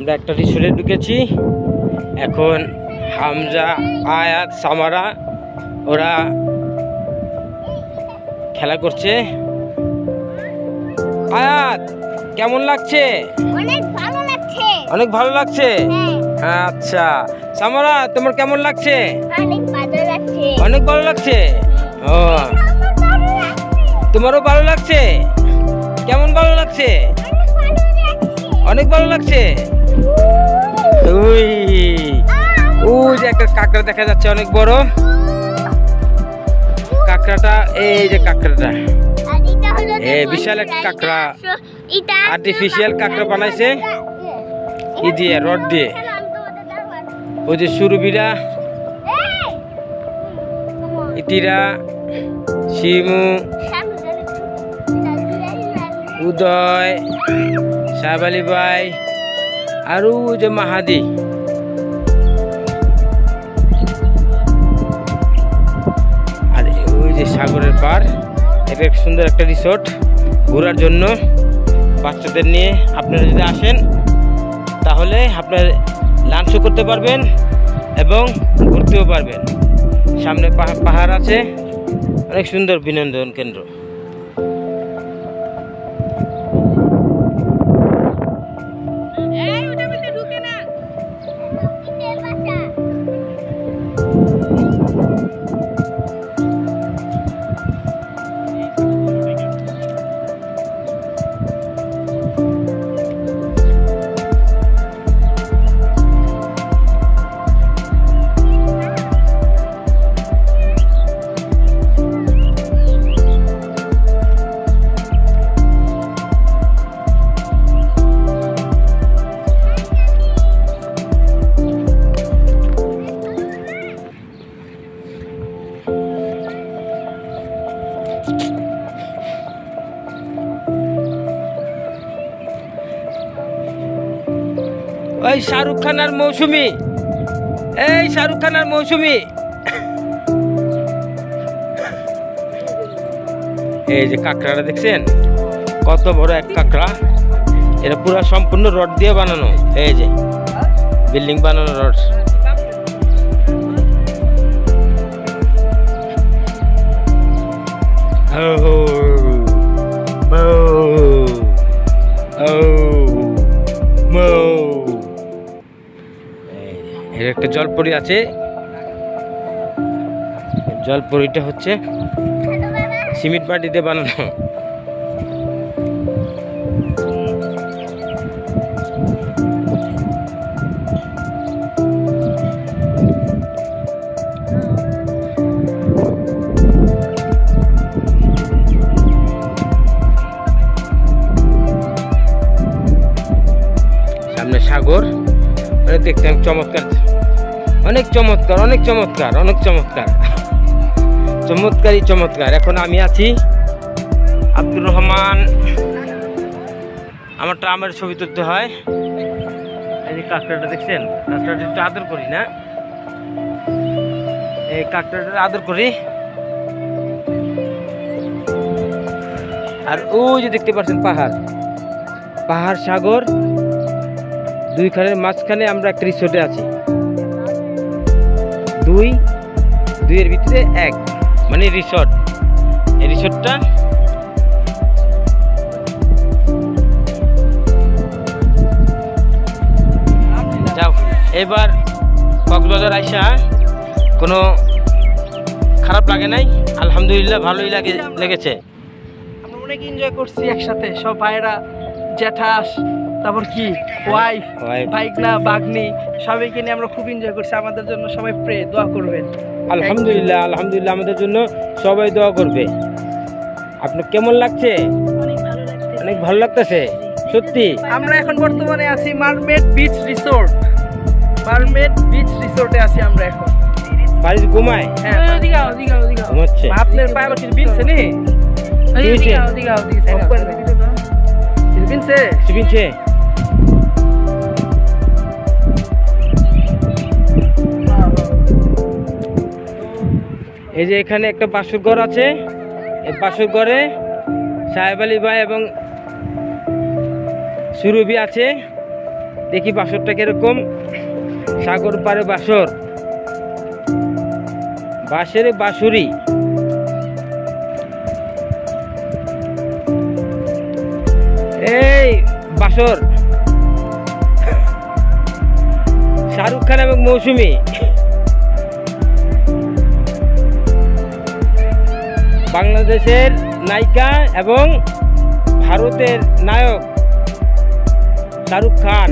আমরা একটা রিসোর্টে ঢুকেছি। এখন হামজা, আয়াত, সামারা ওরা খেলা করছে। আয়াত কেমন লাগছে? অনেক ভালো লাগছে। অনেক ভালো লাগছে। হ্যাঁ, আচ্ছা সামারা তোমার কেমন লাগছে? অনেক ভালো লাগছে। অনেক ভালো লাগছে। ও তোমারও ভালো লাগছে? কেমন ভালো লাগছে? অনেক ভালো লাগছে। ওই ওই যে একটা কাঁকড়া দেখা যাচ্ছে অনেক বড় কাঁকড়াটা। এই যে কাঁকড়াটা বিশাল একটা কাঁকড়া, আর্টিফিশিয়াল কাঁকড়া বানাইছে ই দিয়ে, রড দিয়ে। ওই যে সুরবিরা, ইতিরা, শিমু, উদয়, সাহেব আলী ভাই, আর ওই যে মাহাদি। আর ওই যে সাগরের পার। এটা সুন্দর একটা রিসোর্ট ঘোরার জন্য বাচ্চাদের নিয়ে আপনারা যদি আসেন তাহলে আপনার লাঞ্চও করতে পারবেন এবং ঘুরতেও পারবেন। সামনে পাহাড় আছে, অনেক সুন্দর বিনোদন কেন্দ্র। ওই শাহরুখ খান আর মৌসুমী, এই শাহরুখ খান আর মৌসুমী। এই যে কাঁকড়াটা দেখছেন কত বড় এক কাঁকড়া। এটা পুরো সম্পূর্ণ রড দিয়ে বানানো। এই যে বিল্ডিং বানানো রড। এর একটা জলপরি আছে। জলপরিটা হচ্ছে সিমেন্ট মাটি দিয়ে বানানো। সামনে সাগর, দেখতে চমৎকার, অনেক চমৎকার, অনেক চমৎকার, অনেক চমৎকার, চমৎকারই চমৎকার। এখন আমি আছি আব্দুর রহমান, আমার ট্রামের ছবি তুলতে হয়। এই যে কাঁকড়াটা দেখছেন, কাঁকড়াটা একটু আদর করি না, এই কাঁকড়াটা আদর করি। আর ওই যে দেখতে পাচ্ছেন পাহাড়, পাহাড়, সাগর, দুইখানের মাঝখানে আমরা একটা রিসোর্টে আছি। দুইয়ের ভিতরে এক, মানে রিসোর্ট। এই রিসোর্টটা যাও। এবার কক্সবাজার আইসা কোনো খারাপ লাগে নাই, আলহামদুলিল্লাহ ভালোই লেগেছে। আমরা অনেক এনজয় করছি একসাথে, সব ভাইরা, জ্যাঠাস, তারপর কি ওয়াইফ, ভাইগনা, বাগনি, সবাইকে নিয়ে আমরা খুব এনজয় করছি। আমাদের জন্য সবাই দোয়া করবেন। আলহামদুলিল্লাহ, আলহামদুলিল্লাহ, আমাদের জন্য সবাই দোয়া করবে। আপনার কেমন লাগছে? অনেক ভালো লাগতেছে সত্যি। আমরা এখন বর্তমানে আছি mermaid beach resort. Mermaid beach রিসোর্টে আছি আমরা এখন। বাড়িতে ঘুমায়? হ্যাঁ, ঘুমাচ্ছে। আপনার পায়ে কিছু বিনছে নি? বিনছে। এই যে এখানে একটা বাসর ঘর আছে। এই বাসর ঘরে সাহেব আলী ভাই এবং সুরভি আছে। দেখি বাসরটা কিরকম। সাগর পারে বাসর, বাঁশের বাঁশুরি। এই বাসর শাহরুখ খান এবং মৌসুমী। বাংলাদেশের নায়িকা এবং ভারতের নায়ক শাহরুখ খান।